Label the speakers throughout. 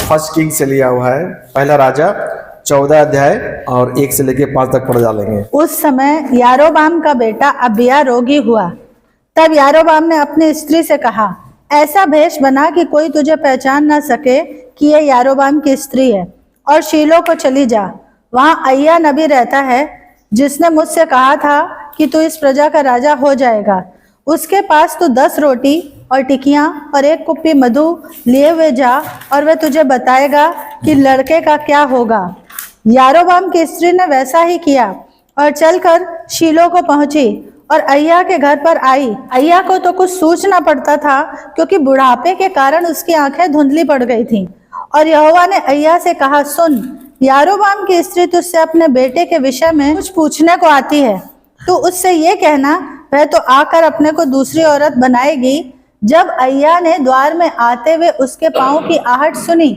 Speaker 1: First king से लिया हुआ है, पहला राजा 14 अध्याय और 1 से लेके 5 तक पढ़ डालेंगे।
Speaker 2: उस समय यारोबाम का बेटा अबिय्याह रोगी हुआ। तब यारोबाम ने अपनी स्त्री से कहा, ऐसा भेष बना कि कोई तुझे पहचान ना सके कि यह यारोबाम की स्त्री है, और शीलो को चली जा। वहां अय्या नबी रहता है, जिसने मुझसे कहा था कि तू इस प्रजा का राजा हो जाएगा। उसके पास तू 10 रोटी और टिकियां और 1 कुप्पी मधु लिए हुए जा, और वह तुझे बताएगा कि लड़के का क्या होगा। यारोबाम की स्त्री ने वैसा ही किया और चलकर शीलो को पहुंची और अय्या के घर पर आई। अय्या को तो कुछ सोचना पड़ता था, क्योंकि बुढ़ापे के कारण उसकी आंखें धुंधली पड़ गई थीं। और यहोवा ने अय्या से कहा, सुन, यारोबाम की स्त्री तुझसे अपने बेटे के विषय में कुछ पूछने को आती है। तू उससे ये कहना, वह तो आकर अपने को दूसरी औरत बनाएगी। जब अय्या ने द्वार में आते हुए उसके पांव की आहट सुनी,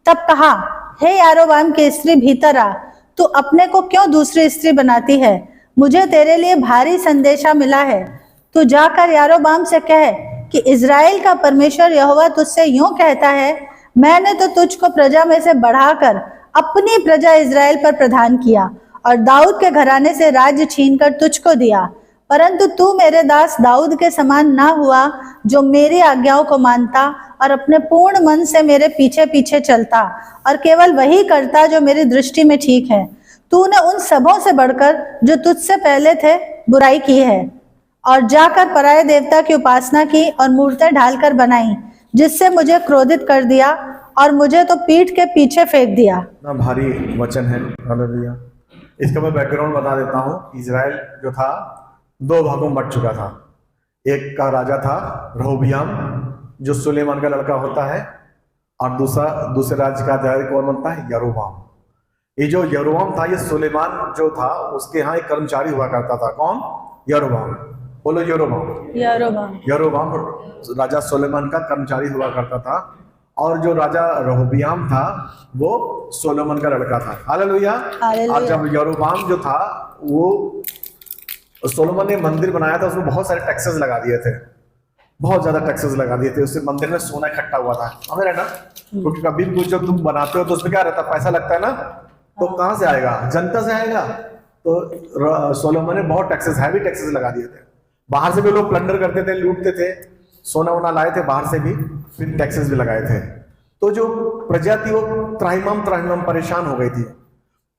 Speaker 2: तब कहा, हे यारोबाम की स्त्री, भीतर आ। तू अपने को क्यों दूसरी स्त्री बनाती है? मुझे तेरे लिए भारी संदेशा मिला है। तू जाकर यारोबाम से कह कि इज़राइल का परमेश्वर यहोवा तुझसे यूं कहता है, मैंने तो तुझको प्रजा में से बढ़ाकर अपनी प्रजा इज़राइल पर प्रधान किया और दाऊद के घराने से राज्य छीनकर तुझको दिया, परंतु तू मेरे दास दाऊद के समान ना हुआ, जो मेरी आज्ञाओं को मानता और अपने पूर्ण मन से मेरे पीछे पीछे चलता और केवल वही करता जो मेरी दृष्टि में ठीक है। तूने उन सबों से बढ़कर जो तुझसे पहले थे बुराई की है, और जाकर पराये देवता की उपासना की और मूर्तें ढालकर बनाई, जिससे मुझे क्रोधित कर दिया और मुझे तो पीठ के पीछे फेंक दिया।
Speaker 1: ना भारी वचन है, हालेलुया। इसका मैं बैकग्राउंड बता देता हूँ। इजराइल जो था 2 भागों में बंट चुका था। एक का राजा था रहोबियाम, जो सुलेमान का लड़का होता है, और दूसरे राज्य का अधिकारी कौन बनता है? यरोबाम। ये जो यरोबाम था, ये सुलेमान जो था उसके यहाँ एक कर्मचारी हुआ करता था। कौन? यरोबाम। बोलो यरोबाम। यरोबाम राजा सुलेमान का कर्मचारी हुआ करता था, और जो राजा रहोबियाम था वो सोलोमन का लड़का था। हालेलुया। और जब यरोबाम जो था, वो सोलोमन ने मंदिर बनाया था, उसमें बहुत सारे टैक्सेस लगा दिए थे, बहुत ज्यादा टैक्सेस लगा दिए थे। उससे मंदिर में सोना इकट्ठा हुआ था, समझ रहे ना? क्योंकि कभी भी कुछ जब तुम बनाते हो तो उसमें क्या रहता है? पैसा लगता है ना, तो कहाँ से आएगा? जनता से आएगा। तो सोलोमन ने बहुत टैक्सेस, हैवी टैक्सेस लगा दिए थे। बाहर से भी लोग प्लंडर करते थे, लूटते थे, सोना वोना लाए थे बाहर से भी, फिर टैक्सेस भी लगाए थे। तो जो प्रजा थी वो त्राहिमाम परेशान हो गई थी।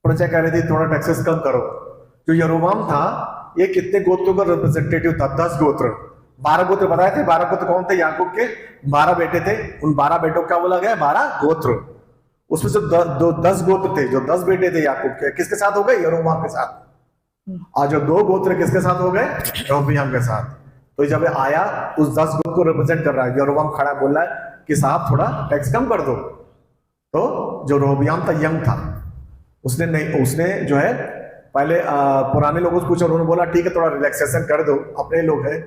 Speaker 1: प्रजा कह रही थी थोड़ा टैक्सेस कम करो। जो यरोबाम था, ये कितने गोत्रों का रिप्रेजेंटेटिव था? 10 गोत्र, 12 गोत्र बताए थे। 12 गोत्र कौन थे? याकूब के 12 बेटे थे। उन 12 बेटों का बोला गया 12 गोत्र। उसमें से 10 गोत्र थे, जो 10 बेटे थे याकूब के, किसके साथ हो गए? यरोबाम के साथ। और जो 2 गोत्र किसके साथ हो गए? रहोबियाम के साथ। तो जब आया, उस 10 गोत्र को रिप्रेजेंट कर रहा है, यरोबाम खड़ा बोल रहा है कि साहब थोड़ा टैक्स कम कर दो। तो जो रहोबियाम था, यंग था, उसने जो है पहले पुराने लोगों से पूछा, उन्होंने बोला ठीक है थोड़ा रिलैक्सेशन कर दो, अपने लोग हैं।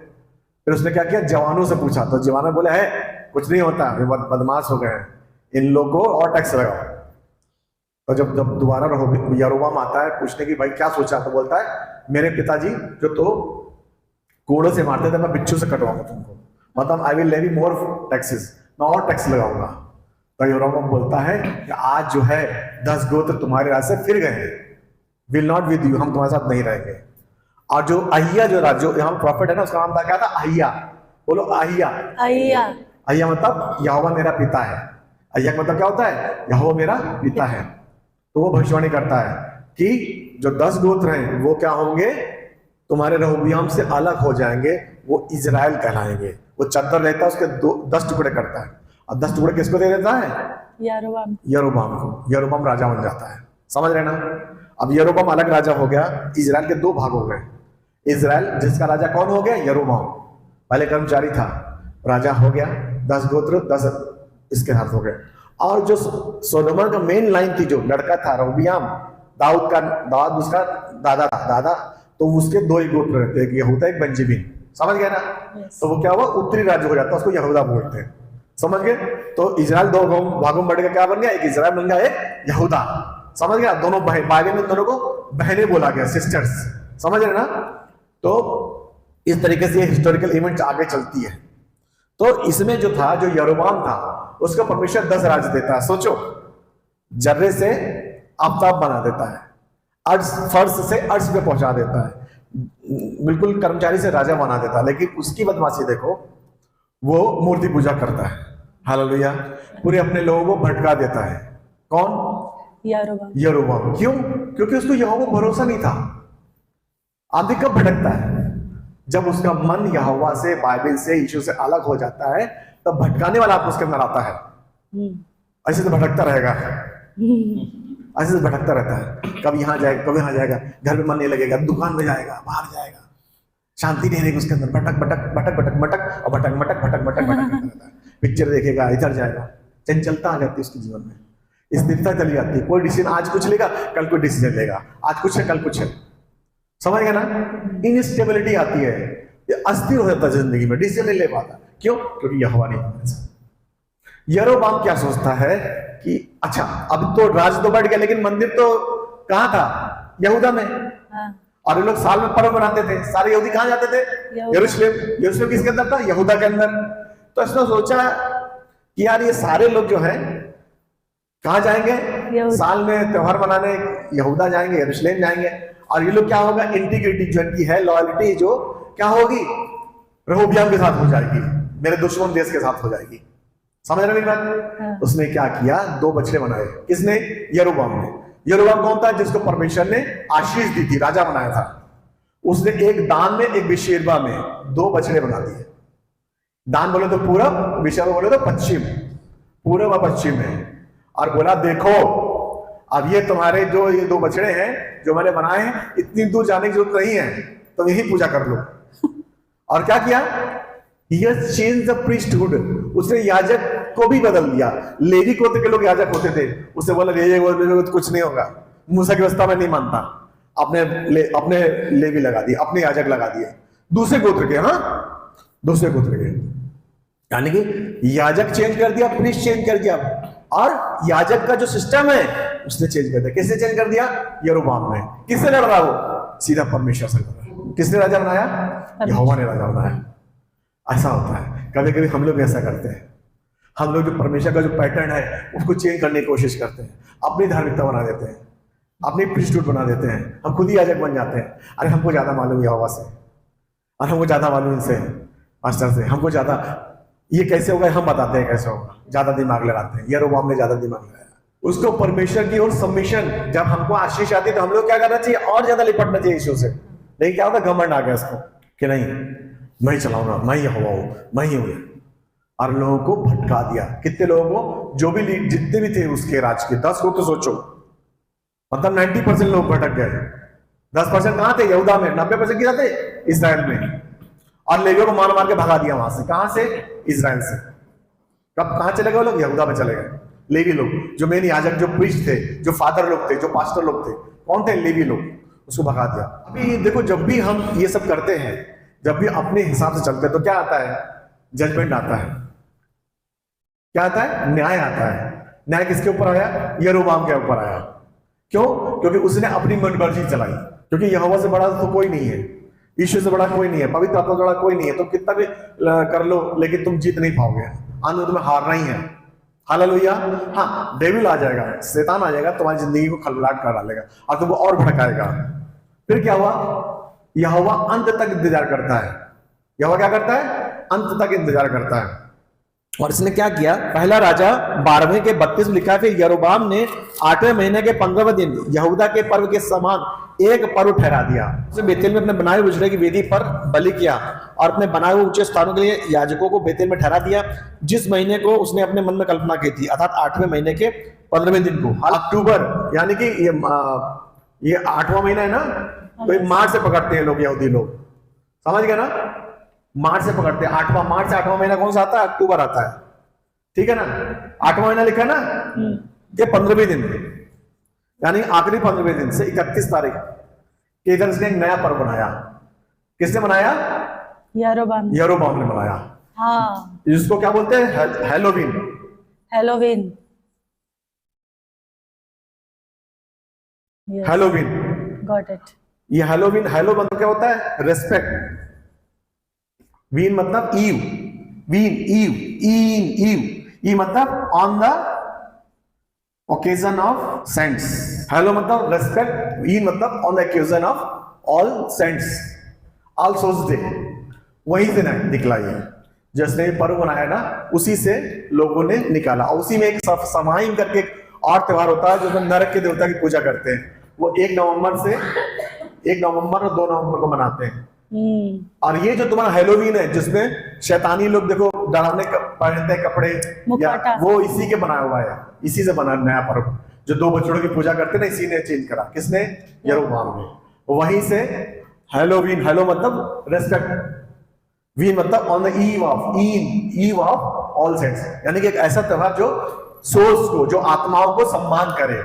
Speaker 1: फिर उसने क्या किया? जवानों से पूछा, तो जवानों बोले है कुछ नहीं होता, बदमाश हो गए हैं, इन लोगों को और टैक्स लगाओ। तो जब दोबारा यरोबाम आता है पूछने की भाई क्या सोचा, तो बोलता है मेरे पिताजी जो तो कोड़ों से मारते थे, मैं बिच्छू से कटवाऊंगा तुमको, मतलब I will levy more taxes, मैं और टैक्स लगाऊंगा। तो यरोबाम बोलता है कि आज जो है 10 गोत्र तुम्हारे राज से फिर गए हैं, विल नॉट विद यू, हम तुम्हारे साथ नहीं रहेंगे। और जो अहिया जो यहाँ प्रॉफिट है ना, उसका नाम था क्या था? अहिया। बोलो अहिया। अहिया मतलब यहोवा मेरा पिता है। अहिया का मतलब क्या होता है? यहोवा मेरा पिता है। तो वो भविष्यवाणी करता है कि जो 10 गोत्र हैं वो क्या होंगे? तुम्हारे रहोबियाम से अलग हो जाएंगे, वो इजराइल कहलाएंगे। वो चद्दर लेता है, उसके 10 टुकड़े करता है, और 10 टुकड़े किसको दे देता है? यरोबाम को। यरोबाम राजा बन जाता है, समझ रहे ना? अब यरोबाम अलग राजा हो गया, इजराइल के 2 भाग हो गए। इजराइल जिसका राजा कौन हो गया? यरोबाम। पहले कर्मचारी था, राजा हो गया, 10 गोत्र 10 इसके हाथ हो गए। और जो सोलोमन का मेन लाइन थी, जो लड़का था रहोबियाम, दाऊद उसका दादा था, दादा, तो उसके 2 ही गोत्र रहते, एक यहूदा एक बेंजामिन, समझ गए ना? तो वो क्या हुआ? उत्तरी राज्य हो जाता है, उसको यहूदा बोलते हैं, समझ गए? तो इजराइल 2 भागों में बढ़ गया, क्या बन गया? एक इजराइल बन गया, एक यहूदा, समझ गया? दोनों भाई में दोनों को बहनें बोला गया, सिस्टर्स, समझ रहे ना? तो इस तरीके से हिस्टोरिकल इवेंट्स आगे चलती है। तो इसमें जो था, जो यरोबाम था, उसको परमेश्वर 10 राज्य देता है। सोचो, जर्रे से आफताब बना देता है, अर्श फर्श से अर्श पे पहुंचा देता है, बिल्कुल कर्मचारी से राजा बना देता है। लेकिन उसकी बदमाशी देखो, वो मूर्ति पूजा करता है। हालेलुया। पूरे अपने लोगों को भटका देता है। कौन? यरोबाम। क्यों? क्योंकि उसको यहोवा को भरोसा नहीं था। आदमी कब भटकता है? जब उसका मन यहोवा से, बाइबल से, यीशु से अलग हो जाता है, तब भटकाने वाला आपको उसके अंदर आता है। ऐसे तो भटकता रहेगा, ऐसे तो भटकता रहता है। कभी यहाँ जाएगा, कभी यहाँ जाएगा, घर में मन नहीं लगेगा, दुकान में जाएगा, बाहर जाएगा, शांति नहीं रहेगी उसके अंदर। भटक भटक भटक भटक भटक और भटक भटक भटक भटक भटक रहता है। पिक्चर देखेगा, इधर जाएगा, चंचलता आ जाती है उसके जीवन में, स्थिरता चली जाती है। कोई डिसीजन आज कुछ लेगा, कल कोई डिसीजन लेगा, आज कुछ है, कल कुछ है। समझ गया ना? इनस्टेबिलिटी आती है, अस्थिर हो जाता है जिंदगी में, डिसीजन नहीं ले पाता। क्यों? क्योंकि यहोवा नहीं है। यरोबाम क्या सोचता है कि अच्छा, अब तो राज तो बढ़ गया, लेकिन मंदिर तो कहाँ था? यहूदा में। और ये लोग साल में पर्व बनाते थे। सारे यहूदी कहाँ जाते थे? यरूशलेम। यरूशलेम किसके अंदर था? यहूदा के अंदर। तो इसने सोचा कि यार ये सारे लोग जो हैं कहाँ जाएंगे? साल में त्योहार मनाने यहूदा जाएंगे, यरूशलेम जाएंगे। और ये लोग क्या होगा? इंटीग्रिटी जो इनकी है, लॉयल्टी जो क्या होगी? रहोबियाम के साथ हो जाएगी, मेरे दुश्मन देश के साथ हो जाएगी। समझ रहे मेरी बात? उसने क्या किया? 2 बछड़े बनाए। किसने? यरोबाम ने। यरोबाम कौन था? जिसको परमेश्वर ने आशीष दी थी, राजा बनाया था। उसने एक दान में, एक बिशेरबा में 2 बछड़े बना दिए। दान बोले तो पूरब, बिशेरबा बोले तो पश्चिम, पूरब और पश्चिम में। और बोला देखो, अब ये तुम्हारे जो ये 2 बछड़े हैं जो मैंने बनाए हैं, इतनी दूर जाने की जरूरत नहीं है, तुम यही पूजा कर लो। और क्या किया? He has changed the priesthood. उसने याजक को भी बदल दिया। लेवी गोत्र के लोग याजक होते थे, उससे बोला ये कुछ नहीं होगा, मूसा की व्यवस्था में नहीं मानता, अपने लेवी लगा दिए, अपने याजक लगा दिए, दूसरे गोत्र के। हाँ, दूसरे गोत्र के, यानी कि याजक चेंज कर दिया, प्रीस्ट चेंज कर दिया। और याजक का जो सिस्टम है उसने चेंज कर दिया। किसने चेंज कर दिया? यरोबाम ने। किससे लड़ रहा? वो सीधा परमेश्वर से लड़ रहा। किसने राजा बनाया? यहोवा ने राजा बनाया। ऐसा होता है, कभी कभी हम लोग ऐसा करते हैं। हम लोग जो परमेश्वर का जो पैटर्न है उसको चेंज करने की कोशिश करते हैं, अपनी धार्मिकता बना देते हैं, अपनी प्रीस्टहुड बना देते हैं, हम खुद ही याजक बन जाते हैं। अरे हमको ज्यादा मालूम यहोवा से, और हमको ज्यादा मालूम इनसे, मास्टर से, हमको ज्यादा ये कैसे होगा हम बताते हैं कैसे होगा, ज्यादा दिमाग लगाते हैं। यरोबाम ने ज्यादा दिमाग लगाया। उसको परमेश्वर की ओर सबमिशन, जब हमको आशीष आती है तो हम लोग क्या करना चाहिए? और ज्यादा लिपटना चाहिए यीशु से। लेकिन क्या होता है? घमंड आ गया उसको कि नहीं, मैं ही चलाऊंगा, मैं ही यहोवा हूं, मैं ही हूं। और लोगों को भटका दिया। कितने लोगों को? जो भी जितने भी थे उसके राज के 10 को तो सोचो, मतलब 90% लोग भटक गए। 10% कहां थे? यहूदा में। 90% किधर थे? इस्राएल में। और लेवियों को मार मार के भगा दिया वहां से। कहां से? इस्राएल से। कब कहां चले गए लोग? यहूदा में चले गए। लेवी लोग, जो मेन याजक, जो प्रीस्ट थे, जो फादर लोग थे, जो पास्टर लोग थे, कौन थे? लेवी लोग। उसको भगा दिया। अभी देखो, जब भी हम ये सब करते हैं, जब भी अपने हिसाब से चलते हैं, तो क्या आता है? जजमेंट आता है। क्या आता है? न्याय आता है। न्याय किसके ऊपर आया? यरोबाम के ऊपर आया। क्यों? क्योंकि उसने अपनी मनमर्जी चलाई। क्योंकि यहोवा से बड़ा तो कोई नहीं है, ईश्वर से बड़ा कोई नहीं है, पवित्र आत्मा से बड़ा कोई नहीं है। तुम कितना भी कर लो, लेकिन तुम जीत नहीं पाओगे। अंत में तुम्हें हारना ही है। हालेलुया। हाँ, डेविल आ जाएगा, शैतान आ जाएगा, तुम्हारी जिंदगी को खलबलाहट कर डालेगा और तुमको और भड़काएगा। फिर क्या हुआ? यहोवा अंत तक इंतजार करता है। यहोवा क्या करता है? अंत तक इंतजार करता है। और इसने क्या किया? पहला राजा 12वें के 32 में लिखा है, फिर यरोबाम ने 8वें महीने के 15वें दिन यहूदा के पर्व के समान एक पर्व ठहरा दिया। उसने बेतेल में अपने बनाए हुए बछड़े की वेदी पर बलि किया और अपने बनाए हुए ऊंचे स्थानों के लिए याजकों को बेतेल में ठहरा दिया, जिस महीने को उसने अपने मन में कल्पना की थी, अर्थात 8वें महीने के 15वें दिन को। अक्टूबर, यानी कि ये 8वां महीना है ना, तो ये मार्च से पकड़ते हैं लोग, यहूदी लोग। समझ गए ना? मार्च से पकड़ते हैं। 8वां मार्च से 8वां महीना कौन सा आता है? अक्टूबर आता है। ठीक है ना? 8वां महीना लिखा ना, ये 15वें दिन, यानी आखिरी 15वें दिन से 31 तारीख के इधर इसने एक नया पर्व बनाया। किसने बनाया?
Speaker 2: यरोबाम।
Speaker 1: यरोबाम ने बनाया।
Speaker 2: हाँ,
Speaker 1: जिसको क्या बोलते हैं? Halloween.
Speaker 2: Halloween.
Speaker 1: Halloween,
Speaker 2: got it.
Speaker 1: ये हैलोवीन, हैलो मतलब क्या होता है? रेस्पेक्ट। वीन मतलब eve, ween eve, een eve, e मतलब on the occasion of saints, hallow मतलब रेस्पेक्ट, ई मतलब on the occasion of all saints, all souls day, वहीं से निकला ये, जिसने पर्व बनाया ना उसी से लोगों ने निकाला। और उसी में एक समाइन करके एक और त्योहार होता है जो नरक के देवता की पूजा करते हैं, वो 1 नवंबर और 2 नवंबर को मनाते हैं। और ये जो तुम्हारा हैलोवीन है जिसमें शैतानी लोग देखो डरावने पहनते हैं कपड़े, या वो इसी के बनाया हुआ है, इसी से बना नया पर्व जो 2 बछड़ों की पूजा करते हैं ना, इसी ने चेंज करा। किसने? यरोबाम ने। वहीं से हैलोवीन, हेलो मतलब रेस्पेक्ट, वीन मतलब on the eve of all saints, यानी कि एक ऐसा त्योहार जो सोल्स को, जो आत्माओं को सम्मान करे।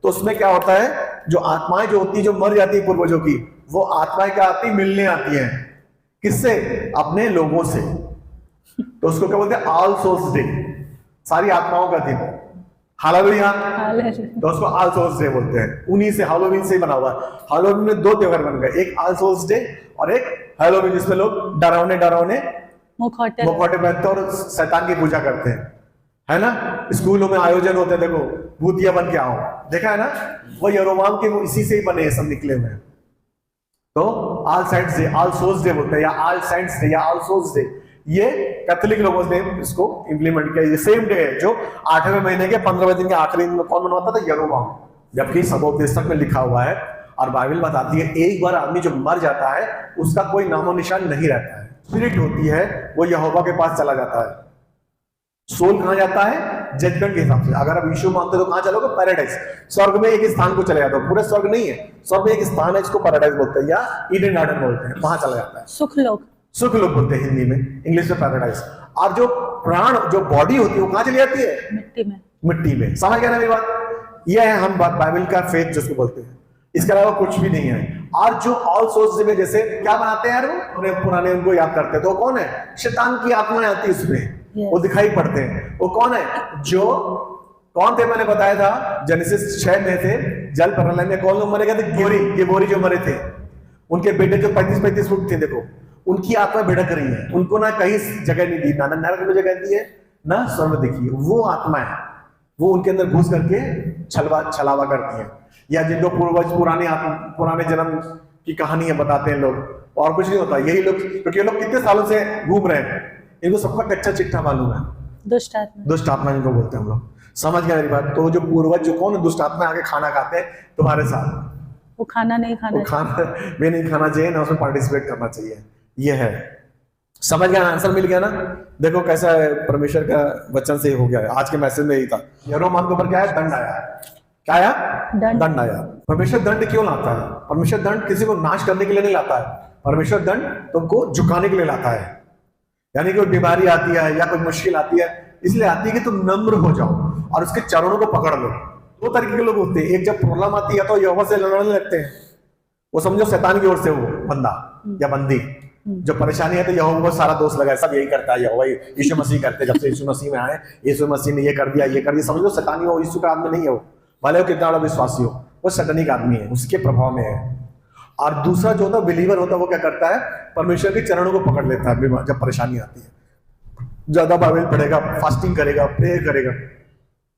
Speaker 1: तो उसमें क्या होता है, जो आत्माएं जो होती है, जो मर जाती है पूर्वजों की, वो आत्माएं क्या आती, मिलने आती हैं। किससे? अपने लोगों से। तो उसको क्या बोलते हैं? ऑल सोल्स डे, सारी आत्माओं का दिन। हालेलुया। तो उसको ऑल सोल्स डे बोलते हैं, उन्हीं से हैलोवीन से बना हुआ है। हैलोवीन में 2 त्योहार बन गए, एक ऑल सोल्स डे और एक हैलोवीन, जिसमें लोग डरावने मुखौटे पहनते और शैतान की पूजा करते हैं, है ना। स्कूलों में आयोजन होते हैं, देखो भूतिया बन के आओ, देखा है ना, वो यरोबाम के वो इसी से ही बने हैं, सब निकले हुए हैं। तो all saints day, all souls day बोलते हैं, या ऑल सेंट्स डे या ऑल सोल्स डे, ये कैथोलिक लोगों ने इसको इंप्लीमेंट किया। ये सेम डे है जो 8वें महीने के 15वें दिन के आखिरी दिन में कौन मनवाता था? यरोबाम। जबकि सबोपदेशक में लिखा हुआ है और बाइबल बताती है, एक बार आदमी जो मर जाता है उसका कोई नामो निशान नहीं रहता है, स्पिरिट होती है वो यहोवा के पास चला जाता है। सोल कहां जाता है? जजमेंट के हिसाब से। अगर आप यीशु मानते हो तो कहां चलोगे? पैराडाइज, स्वर्ग में एक स्थान को चले जाते हो। पूरे स्वर्ग नहीं है, स्वर्ग में एक स्थान है, इसको पैराडाइज बोलते हैं या ईडन गार्डन बोलते हैं, वहां चला जाता है। सुख लोक बोलते हैं हिंदी में, इंग्लिश में पैराडाइज। और जो प्राण, जो बॉडी होती है वो कहां चली जाती है? मिट्टी में। समझ गया ना मेरी बात? यह है हम बाइबल का फेथ जिसको बोलते हैं, इसके अलावा कुछ भी नहीं है। और जो ऑल सोल्स में जैसे क्या बनाते हैं यार, वो उन्हें पुराने उनको याद करते हैं, तो कौन है? शैतान की आत्माएं आती है उसमें, वो दिखाई पड़ते हैं। वो कौन है? जो कौन थे मैंने बताया था, जेनेसिस 6 में थे, जल प्रलय में कौन लोग मरे गए थे? गिबोरी जो मरे थे, उनके बेटे जो 35-35 फुट थे, देखो उनकी आत्मा भड़क रही है, उनको ना कहीं जगह नहीं दी, ना नरक में जगह दी है, ना स्वर्ग देखी है। वो आत्मा है, वो उनके अंदर घुस करके छलावा करती है। या जिन लोग पूर्वज पुराने जन्म की कहानियां बताते हैं लोग, और कुछ नहीं होता, यही लोग, क्योंकि ये लोग कितने सालों से घूम रहे हैं, इनको सबका कच्चा चिट्ठा मालूम है। दुष्ट आत्मा इनको बोलते हैं हम लोग। समझ गया मेरी बात? तो जो पूर्वज जो कौन दुष्ट आत्मा आके खाना खाते हैं तुम्हारे साथ,
Speaker 2: वो खाना नहीं खाना
Speaker 1: चाहिए ना, उसमें पार्टिसिपेट करना चाहिए। ये है, समझ गया? आंसर मिल गया ना? देखो कैसा है, परमेश्वर का वचन से हो गया है। आज के मैसेज में यही था। यरोबाम के ऊपर क्या है? दंड आया। क्या आया? दंड आया। परमेश्वर दंड क्यों लाता है? परमेश्वर दंड किसी को नाश करने के लिए नहीं लाता है, परमेश्वर दंड तुमको झुकाने के लिए लाता है। यानी कोई बीमारी आती है या कोई मुश्किल आती है, इसलिए आती है कि तुम नम्र हो जाओ और उसके चरणों को पकड़ लो। 2 तरीके के लोग होते हैं, एक जब प्रॉब्लम आती है तो यहोवा से लड़ने लगते हैं, वो समझो शैतान की ओर से वो बंदा या बंदी, जो परेशानी है तो यहोवा को सारा दोष लगा है, सब यही करता है, यहोवा यीशु मसीह करते, जब से यीशु मसीह में आए यीशु मसीह ने ये कर दिया, समझो शैतानी हो, यीशु का आदमी नहीं है वो, भले वो कितना बड़ा विश्वासी हो, वो शैतानी का आदमी है, उसके प्रभाव में है। और दूसरा जो होता है बिलीवर होता है, वो क्या करता है? परमेश्वर के चरणों को पकड़ लेता है जब परेशानी आती है, ज्यादा बाइबल पढ़ेगा, फास्टिंग करेगा, प्रेयर करेगा।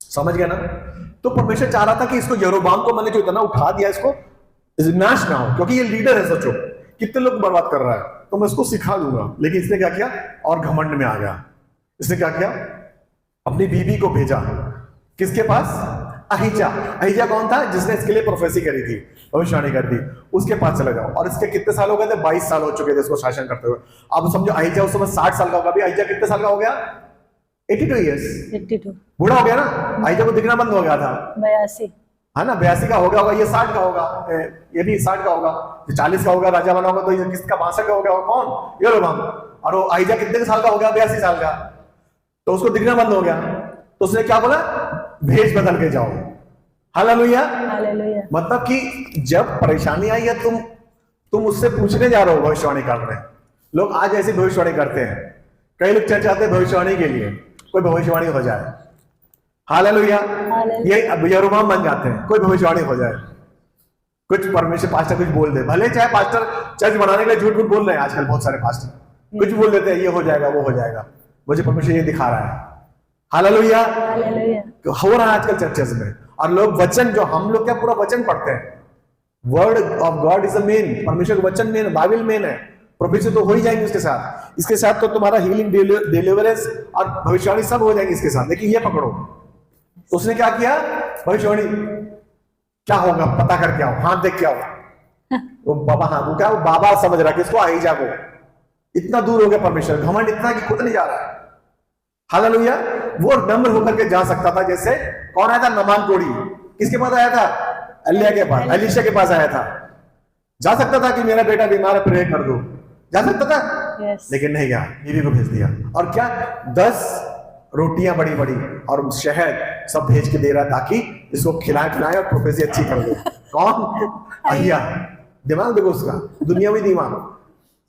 Speaker 1: समझ गया ना? तो परमेश्वर चाह रहा था कि इसको यरोबाम को मैंने जो इतना उठा दिया, इसको नाश ना हो, क्योंकि ये लीडर है। सोचो कितने लोग बर्बाद कर रहा है, तो मैं इसको सिखा दूंगा। लेकिन इसने क्या किया? और घमंड में आ गया। इसने क्या किया? अपनी बीबी को भेजा किसके पास? अहिजा कौन था? जिसने इसके लिए प्रोफेसी करी थी, भविष्यवाणी कर दी, उसके पास चला जाओ। और इसके कितने साल हो गए थे? 22 साल हो चुके थे इसको शासन करते हुए। अब समझो अहिजा उस समय 60 साल का होगा। अभी अहिजा कितने साल का हो गया? 82 ईयर्स, 82 बूढ़ा हो गया ना। अहिजा को दिखना बंद हो गया था, 82 है ना, 82 का हो गया होगा, ये 60 का होगा, ये भी 60 का होगा, 40 का होगा, राजा बना होगा, तो ये किसका? 62 का हो गया होगा। कौन? यरोबाम। और वो अहिजा कितने साल का हो गया? 82 साल का। तो उसको दिखना बंद हो गया, तो उसने क्या बोला? भेष बदल के जाओ। हालेलुया। मतलब कि जब परेशानी आई है, तुम उससे पूछने जा रहे हो भविष्यवाणी कर रहे हैं। लोग आज ऐसी भविष्यवाणी करते हैं, कई लोग चर्चा आते हैं भविष्यवाणी के लिए, कोई भविष्यवाणी हो जाए। हालेलुया। ये यरोबाम बन जाते हैं, कोई भविष्यवाणी हो जाए, कुछ परमेश्वर पास्टर कुछ बोल दे, भले चाहे पास्टर चर्च बनाने के लिए झूठ बोल रहे हैं। आजकल बहुत सारे पास्टर कुछ बोल देते हैं, ये हो जाएगा, वो हो जाएगा। मुझे परमेश्वर ये दिखा रहा है, हालेलुया।
Speaker 2: हालेलुया।
Speaker 1: हो रहा है आजकल चर्चेस में, और लोग वचन, जो हम लोग क्या पूरा वचन पढ़ते हैं, word of God is a main, परमेश्वर का वचन मेन, बाइबल मेन है। प्रोफेसी तो हो ही जाएंगे उसके साथ, इसके साथ तो तुम्हारा हीलिंग, डिलीवरेंस और भविष्यवाणी सब हो जाएंगे इसके साथ। लेकिन ये पकड़ो, उसने क्या किया, भविष्यवाणी क्या होगा पता करके आओ, हाथ देख के आओ। वो बाबा, हाँ वो क्या, वो बाबा समझ रहा है किसको, आई जा वो इतना दूर हो गया परमेश्वर, घमंड इतना कि खुद नहीं जा रहा है। हालेलुया। वो नम्र होकर के जा सकता था, जैसे कौन आया था, नमान कोड़ी, किसके पास आया था, एलिया के पास, एलीशा के पास आया था। जा सकता था कि मेरा बेटा बीमार है, प्रे कर दो, जा सकता था।
Speaker 2: Yes.
Speaker 1: लेकिन नहीं गया, बीवी को भेज दिया, और क्या 10 रोटियां बड़ी बड़ी और शहद सब भेज के दे रहा ताकि इसको खिलाए और प्रोफेसी अच्छी कर दे। कौन, अहिया। दिमाग देखो उसका, दुनियावी दिमाग,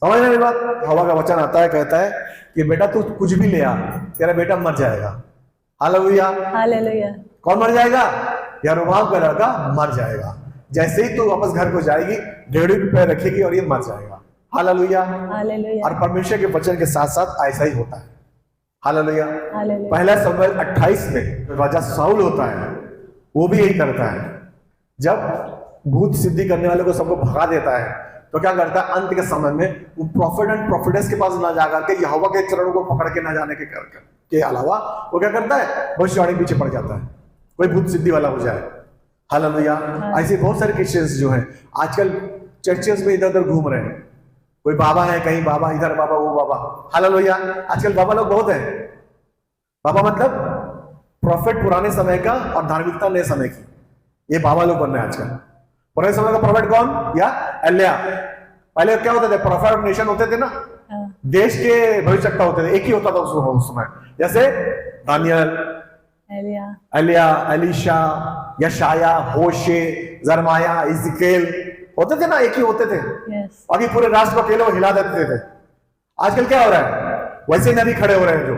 Speaker 1: समझ रहे बात। हवा का वचन आता है, कहता है कि बेटा तू कुछ भी ले आ, तेरा बेटा मर जाएगा। हालेलुया।
Speaker 2: हालेलुया।
Speaker 1: कौन मर जाएगा, यरोबाम का लड़का मर जाएगा। जैसे ही तू वापस घर को जाएगी, ढेड़ी पे पैर रखेगी और ये मर जाएगा। हालेलुया।
Speaker 2: हालेलुया।
Speaker 1: और परमेश्वर के वचन के साथ साथ ऐसा ही होता है। हालेलुया।
Speaker 2: हालेलुया।
Speaker 1: पहला शमूएल 28 में राजा साउल होता है, वो भी यही करता है। जब भूत सिद्धि करने वाले को सबको भगा देता है, तो क्या करता है, अंत के समय में वो प्रॉफिट एंड प्रॉफिटेस के पास ना जाकर के, यहोवा के चरणों को पकड़ के ना जाने के अलावा वो क्या करता है, भविष्यवाणी पीछे पड़ जाता है, कोई भूत सिद्धि वाला हो जाए। हालेलुया। ऐसे बहुत सारे क्रिश्चियंस जो हैं आजकल चर्चेस में इधर उधर घूम रहे हैं, कोई बाबा है, कहीं बाबा, इधर बाबा, वो बाबा। हालेलुया। आजकल बाबा लोग बहुत हैं। बाबा मतलब प्रॉफिट पुराने समय का और धार्मिकता नए समय की, ये बाबा लोग बन रहे हैं आजकल। पुराने समय का प्रॉफिट कौन, या एलिया। पहले क्या होते थे, प्रॉफिट ऑफ नेशन होते थे ना, देश के भविष्यवक्ता होते थे, एक ही होता था उस समय, जैसे दानियल, एलिया, एलीशा, यशाया, होशे, जरमाया, इज़केल, होते थे ना, एक ही होते थे। बाकी पूरे राष्ट्र को अकेले हिला देते थे। आजकल क्या हो रहा है, वैसे नबी खड़े हो रहे हैं, जो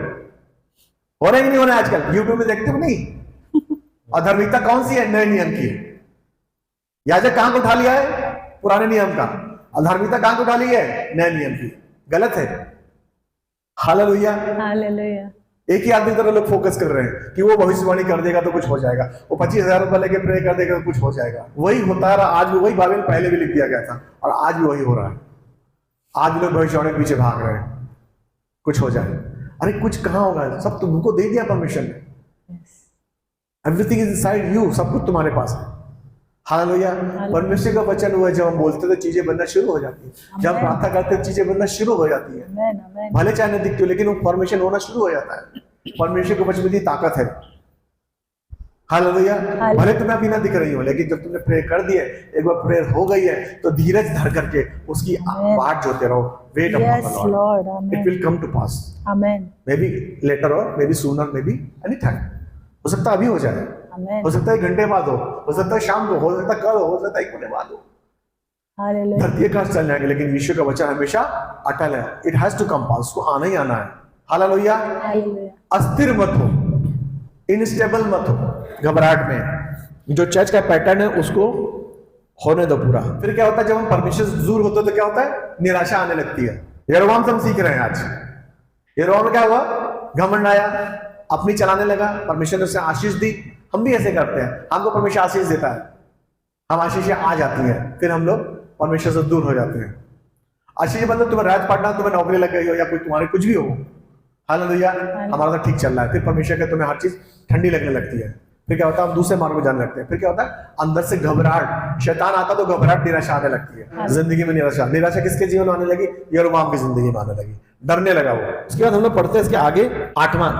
Speaker 1: हो रहे हैं कि नहीं हो रहे हैं आजकल, यूट्यूब में देखते हो नहीं। और धार्मिकता कौन सी है, नए नियम की। याजक कहां को उठा लिया है, पुराने नियम का, और धार्मिकता कहां को उठा ली है, नए नियम की। गलत है। हालेलुया।
Speaker 2: हालेलुया।
Speaker 1: एक ही आदमी तरह लोग फोकस कर रहे हैं कि वो भविष्यवाणी कर देगा तो कुछ हो जाएगा, वो 25,000 रुपए लेके प्रे कर देगा तो कुछ हो जाएगा। वही होता रहा, आज भी वही बाइबल पहले भी लिख दिया गया था, और आज भी वही हो रहा है। आज लोग भविष्यवाणी के पीछे भाग रहे हैं, कुछ हो जाए। अरे कुछ कहाँ होगा, सब तुमको दे दिया परमिशन ने, एवरीथिंग इज इनसाइड यू, सब कुछ तुम्हारे पास है। हालेलुया। परमेश्वर का वचन हुआ, जब हम बोलते तो चीजें बनना शुरू हो जाती है, जब प्रार्थना करते चीजें बनना शुरू हो जाती है। भले चाहे न दिखती हो, लेकिन वो परमिशन होना शुरू हो जाता है। परमेश्वर के वचन में इतनी ताकत है। हालेलुया। भले तुम्हें अभी ना दिख रही हो, लेकिन जब तुमने प्रे कर दिए, एक बार प्रेयर हो गई है, तो धीरज धर करके उसकी बाट जोते रहो। Wait upon the lord, it will come to pass. Amen. Maybe later और maybe sooner, maybe any time. हो सकता है अभी हो जाए, हो सकता है 1 घंटे बाद हो सकता है शाम को, हो सकता है कल हो सकता है 1 महीने बाद हो। धरती का चल जाएंगे, लेकिन ईश्वर का वचन हमेशा अटल है। इट हैज टू कम पास, उसको आना ही आना है। हालेलुया। अस्थिर मत हो, इनस्टेबल मत हो, घबराहट में। जो चर्च का पैटर्न है उसको होने दो पूरा। फिर क्या होता है, जब हम परमेश्वर से दूर होते तो क्या होता है, निराशा आने लगती है। यरोबाम से हम सीख रहे हैं आज। यरोबाम में क्या हुआ, घमंड आया, अपनी चलाने लगा, परमेश्वर ने उसे आशीष दी। हम भी ऐसे करते हैं, हमको परमेश्वर आशीष देता है, हम आशीष आ जाती है, फिर हम लोग परमेश्वर से दूर हो जाते हैं। आशीष मतलब तुम्हें राज पाटना, तुम्हें नौकरी लग गई हो, या कोई तुम्हारे कुछ भी हो, हालेलुया, हमारा तो ठीक चल रहा है, फिर परमेश्वर के तुम्हें हर चीज ठंडी लगने लगती है। फिर क्या होता है, हम दूसरे मार्ग में जाने लगते हैं। फिर क्या होता है, अंदर से घबराहट, शैतान आता तो घबराहट, निराशा आने लगती है जिंदगी में। निराशा किसके जीवन में आने लगी, यरोबाम की जिंदगी में आने लगी, डरने लगा वो। उसके बाद हम लोग पढ़ते हैं इसके आगे 8वां,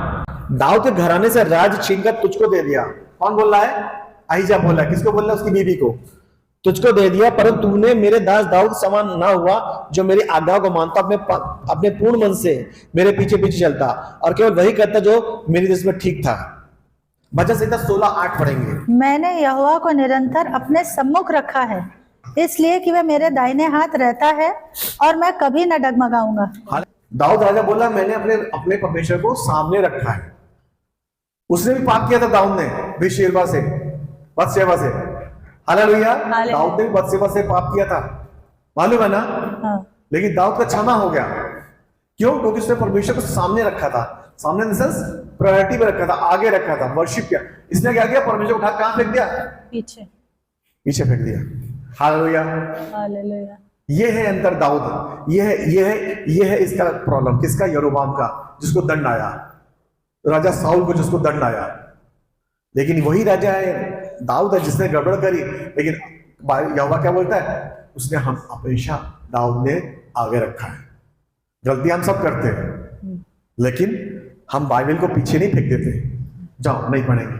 Speaker 1: दाऊद के घराने से राज छीनकर तुझको दे दिया। कौन बोल रहा है, अहीजा बोल रहा है। किसको बोल रहा है, उसकी बीवी को। तुझको दे दिया, परंतु तूने मेरे दास दाऊद समान ना हुआ, जो मेरी आज्ञाओं को मानता, अपने पूर्ण मन से मेरे पीछे पीछे चलता, और केवल वही करता जो मेरी दृष्टि में ठीक था। वचन संहिता 16:8 पढ़ेंगे।
Speaker 2: मैंने यहोवा को निरंतर अपने सम्मुख रखा है, इसलिए कि वह मेरे दाहिने हाथ रहता है और मैं कभी न डगमगाऊंगा।
Speaker 1: दाऊद राजा बोला, मैंने अपने परमेश्वर को सामने रखा है। उसने भी पाप किया था दाऊद ने, बेशेरवा से, बत्शेबा से। हालेलुया। दाऊद ने भी बत्शेबा से पाप किया था, मालूम है ना। हाँ। लेकिन दाऊद का क्षमा हो गया। क्यों? क्योंकि उसने परमेश्वर को सामने रखा था। सामने इन सेंस प्रायोरिटी में रखा था, आगे रखा था, वर्शिप किया। इसने क्या किया, परमेश्वर उठा कहां फेंक दिया,
Speaker 2: पीछे।
Speaker 1: पीछे फेंक दिया। हालेलुया।
Speaker 2: हालेलुया।
Speaker 1: ये है अंतर दाऊद, ये है इसका प्रॉब्लम, किसका, यरोबाम का, जिसको दंड आया, राजा साउल को जिसको दंड आया। लेकिन वही राजा है दाऊद है जिसने गड़बड़ करी, लेकिन यहोवा क्या बोलता है, उसने हम हमेशा दाऊद ने आगे रखा है। गलती हम सब करते हैं, लेकिन हम बाइबल को पीछे नहीं फेंक देते, जाओ नहीं पढ़ेंगे।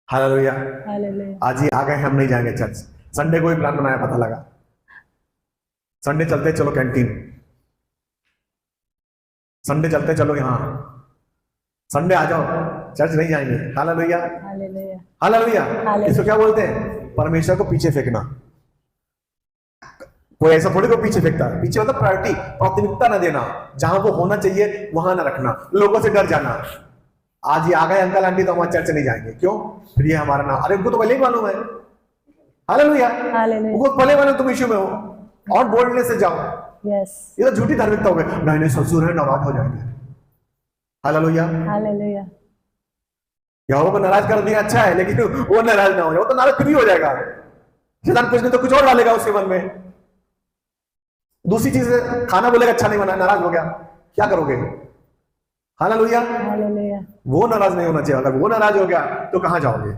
Speaker 1: हालेलुया।
Speaker 2: हालेलुया।
Speaker 1: आज ही आ गए, हम नहीं जाएंगे चर्च। संडे को ही प्लान बनाया, पता लगा संडे चलते चलो कैंटीन, संडे चलते चलो यहाँ, संडे आ जाओ, चर्च नहीं जाएंगे। हालेलुया।
Speaker 2: हालेलुया।
Speaker 1: हालेलुया। इसको क्या बोलते हैं, परमेश्वर को पीछे फेंकना। कोई ऐसा थोड़ी को पीछे फेंकता है, पीछे मतलब प्रायोरिटी, प्राथमिकता ना देना, जहां वो होना चाहिए वहां ना रखना, लोगों से डर जाना। आज ये आ गए अंकल आंटी तो हम चर्च नहीं जाएंगे, क्यों, फिर ये हमारा नाम, अरे उनको तो पहले ही मालूम है। हालेलुया।
Speaker 2: हालेलुया।
Speaker 1: उनको पहले मालूम तुम इश्यू में हो, और बोलने से जाओ।
Speaker 2: यस।
Speaker 1: ये तो झूठी धार्मिकता हो गई, नहीं नहीं ससुर है नाराज हो जाएंगे। हालेलुया।
Speaker 2: हालेलुया।
Speaker 1: यहोवा को नाराज कर दिया अच्छा है, लेकिन वो नाराज ना हो जाए, वो तो नाराज फिर भी हो जाएगा। शैतान कुछ नहीं तो कुछ और डालेगा उसके मन में। दूसरी चीज है, खाना बोलेगा अच्छा नहीं बना, नाराज हो गया, क्या करोगे। हालेलुया।
Speaker 2: हालेलुया।
Speaker 1: वो नाराज नहीं होना चाहिए, अगर वो नाराज हो गया तो कहां जाओगे,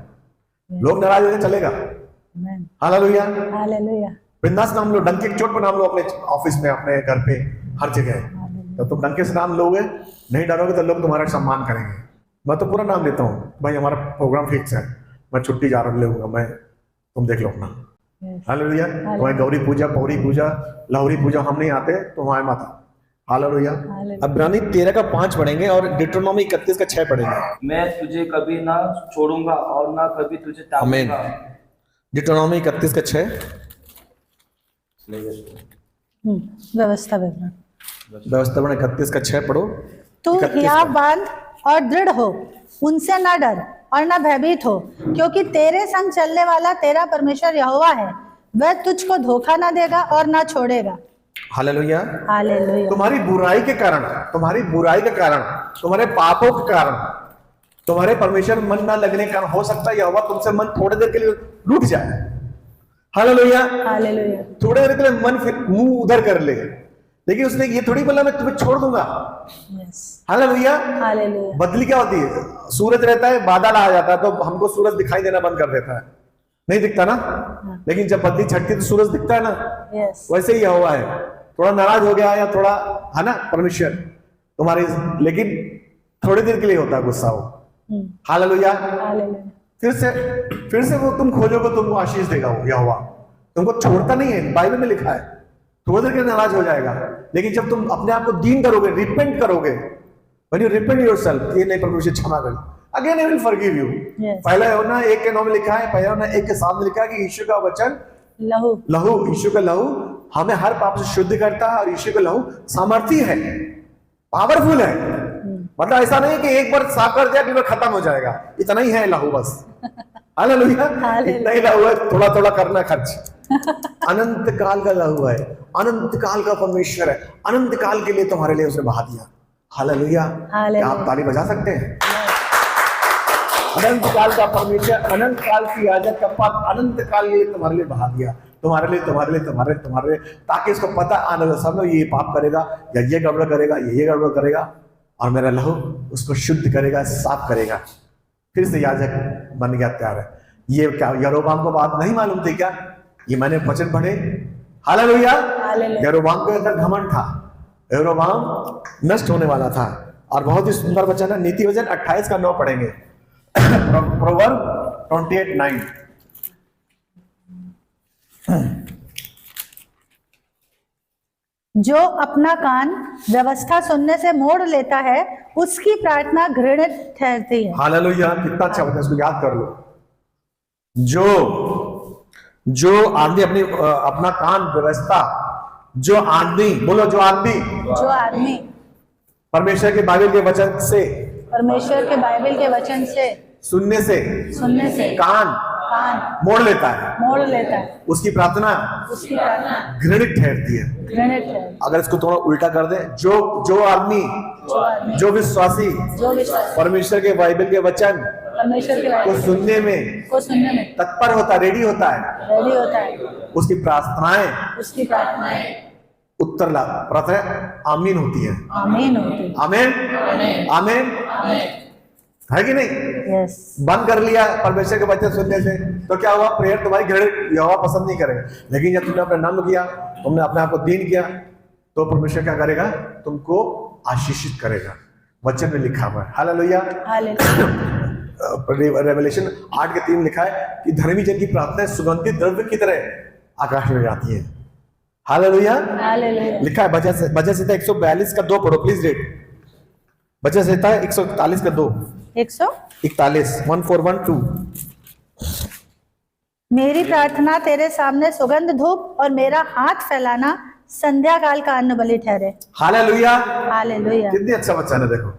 Speaker 1: लोग नाराज हो गए चलेगा।
Speaker 2: आमेन।
Speaker 1: हालेलुया।
Speaker 2: हालेलुया।
Speaker 1: बिंदास नाम लो, डंके की चोट पर नाम लो, अपने ऑफिस में, अपने घर पे, हर जगह। तो तुम डंके से नाम लोगे, नहीं डरोगे, तो लोग तुम्हारा सम्मान करेंगे। मैं तो पूरा नाम लेता हूँ, भाई हमारा प्रोग्राम फिक्स है, मैं छुट्टी जा रहा लूंगा, मैं, तुम देख लो अपना। हालेलुया। तुम्हारी गौरी पूजा, पौरी पूजा, लाहौरी पूजा हम नहीं आते, तुम्हारे माता। हालेलुया। इब्रानी 13:5 पढ़ेंगे और डिट्रोनॉमी 31:6 पढ़ेंगे।
Speaker 3: मैं तुझे कभी ना छोड़ूंगा और ना कभी तुझे
Speaker 1: आमीन।
Speaker 3: त्यागूंगा।
Speaker 1: डिट्रोनॉमी 31:6।
Speaker 2: व्यवस्था विवरण।
Speaker 1: व्यवस्था बने 31:6 पढ़ो।
Speaker 2: तू
Speaker 1: 31
Speaker 2: हियाव बांध और दृढ़ हो, उनसे न डर और न भयभीत हो, क्योंकि तेरे संग चलने वाला तेरा परमेश्वर यहोवा है, वह तुझको धोखा न देगा और न छोड़ेगा।
Speaker 1: हालेलुया।
Speaker 2: हालेलुया।
Speaker 1: तुम्हारी बुराई के कारण, तुम्हारे पापों के कारण, तुम्हारे परमेश्वर मन ना लगने के कारण हो सकता है यहोवा तुमसे मन थोड़ी देर के लिए रूठ जाए। हालेलुया।
Speaker 2: हालेलुया।
Speaker 1: थोड़ी देर के लिए मन फिर मुंह उधर कर ले, लेकिन उसने ये थोड़ी बोला मैं तुम्हें छोड़ दूंगा।
Speaker 2: यस।
Speaker 1: हालेलुया।
Speaker 2: हालेलुया।
Speaker 1: बदली क्या होती है, सूरज रहता है, बादल आ जाता है तो हमको सूरज दिखाई देना बंद कर देता है, नहीं दिखता ना, लेकिन जब बदली छटती तो सूरज दिखता है ना।
Speaker 2: यस।
Speaker 1: वैसे ही हुआ है, थोड़ा नाराज हो गया या थोड़ा, है ना, परमेश्वर तुम्हारे, लेकिन थोड़ी देर के लिए होता है गुस्सा वो। हालेलुया।
Speaker 2: हालेलुया।
Speaker 1: फिर से वो तुम खोजोगे, तुमको आशीष देगा वो यहोवा, तुमको छोड़ता नहीं है, बाइबल में लिखा है। थोड़ी देर के लिए नाराज हो जाएगा, लेकिन जब तुम अपने आप को दीन करोगे, रिपेंट करोगे, when you repent yourself, ये नहीं परमेश्वर क्षमा कर, again he will forgive you. पहला यूहन्ना 1:9 में लिखा है, पहला यूहन्ना 1:7 में लिखा है कि यीशु का वचन लहू, यीशु का लहू हमें हर पाप से शुद्ध करता है, और यीशु का लहू सामर्थी है, पावरफुल है। मतलब ऐसा नहीं कि एक बार साफ कर दिया कि वह खत्म हो जाएगा, इतना ही है लहू बस। हालेलुया। इतना ही लहू है, थोड़ा थोड़ा करना खर्च। अनंत काल का लहू है, अनंत काल का परमेश्वर है, अनंत काल के लिए तुम्हारे लिए उसने बहा दिया। हालेलुया। क्या आप ताली बजा सकते हैं? अनंत काल का परमेश्वर, अनंत काल की याजक का पाप अनंत काल के लिए तुम्हारे लिए बहा दिया, तुम्हारे लिए, ताकि इसको पता आने लगे सब ये पाप करेगा या ये गड़बड़ करेगा, ये गड़बड़ करेगा, और मेरा लहू उसको शुद्ध करेगा, साफ करेगा, फिर से याजक बन गया, तैयार है। ये क्या यरोबाम को बात नहीं मालूम थी क्या? ये मैंने वचन पढ़े। हालेलुया। यरोबाम को इतना घमंड था, यरोबाम नष्ट होने वाला था। और बहुत ही सुंदर वचन है, नीति वचन 28:9 पढ़ेंगे। प्रोवर्ब 28:9।
Speaker 2: जो अपना कान व्यवस्था सुनने से मोड़ लेता है, उसकी प्रार्थना घृणित ठहरती है।
Speaker 1: हालेलुया। कितना अच्छा वचन, इसको याद कर लो। जो आदमी अपना कान व्यवस्था, जो आदमी, बोलो जो आदमी परमेश्वर के बाइबल के वचन से
Speaker 2: सुनने से
Speaker 1: कान मोड़ लेता है,
Speaker 2: मोड़ लेता है,
Speaker 1: उसकी प्रार्थना
Speaker 2: उसकी प्रार्थना
Speaker 1: घृणित ठहरती है।
Speaker 2: घृणित है।
Speaker 1: अगर इसको थोड़ा उल्टा कर दे, जो आदमी जो विश्वासी
Speaker 2: जो विश्वास
Speaker 1: परमेश्वर के बाइबल के वचन
Speaker 2: परमेश्वर के
Speaker 1: को
Speaker 2: बारे
Speaker 1: सुनने में
Speaker 2: में
Speaker 1: तत्पर होता, रेडी होता है,
Speaker 2: रेडी होता है,
Speaker 1: उसकी प्रार्थनाएं
Speaker 2: उसकी प्रार्थनाएं
Speaker 1: उत्तर ला प्रार्थना आमीन होती है।
Speaker 2: आमीन होती है।
Speaker 1: आमीन आमीन है कि नहीं?
Speaker 2: यस,
Speaker 1: बंद कर लिया परमेश्वर के वचन सुनने से तो क्या हुआ? प्रेयर तुम्हारी घृणित यहोवा पसंद नहीं करेगा। लेकिन जब तुमने अपना नाम किया, तुमने अपने आप को दीन किया, तो परमेश्वर क्या करेगा? तुमको आशीषित करेगा। वचन में लिखा हुआ है। हालेलुया। रेवलेशन 8:3 लिखा है कि धर्मी जन की प्रार्थना सुगंधित द्रव्य की तरह आकाश में जाती है। हालेलुया। लिखा है भजन संहिता 142 का 2 पढ़ो प्लीज रेड। भजन संहिता 141 का 2 141 1412।
Speaker 2: मेरी प्रार्थना तेरे सामने सुगंध धूप और मेरा हाथ फैलाना संध्या काल का अन्न बलि ठहरे।
Speaker 1: हालेलुया।
Speaker 2: हालेलुया।
Speaker 1: कितनी अच्छा वचन है, देखो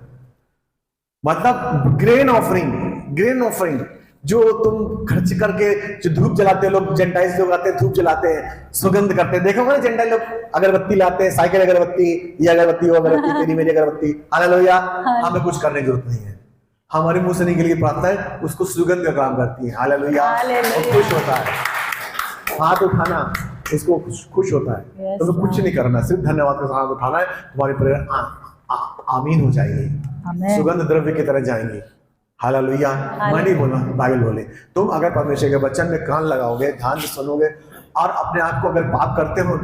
Speaker 1: मतलब ग्रेन ऑफरिंग जो तुम खर्च करके जो धूप जलाते हैं, लोग जेंटाइल्स लोग आते हैं धूप जलाते हैं, सुगंध करते हैं। देखो ना जेंटाइल लोग अगरबत्ती लाते हैं, साइकिल अगरबत्ती, ये अगरबत्ती वो अगरबत्ती, तेरी मेरी अगरबत्ती। हालेलुया। हमें कुछ करने की जरूरत नहीं है, हमारे मुंह से निकली प्रार्थना है उसको सुगंध का काम करती है। हालेलुया। और खुश होता है, हाथ उठाना उसको खुश होता है। तो कुछ नहीं करना, सिर्फ धन्यवाद के हाथ उठाना है, तुम्हारी प्रेयर आमीन हो जाएगी, सुगंध द्रव्य की तरह जाएंगी। हालेलुया। मैं नहीं बोला, बाइबल बोले। तुम अगर परमेश्वर के वचन में कान लगाओगे, ध्यान से सुनोगे और अपने आप को अगर पाप करते हो,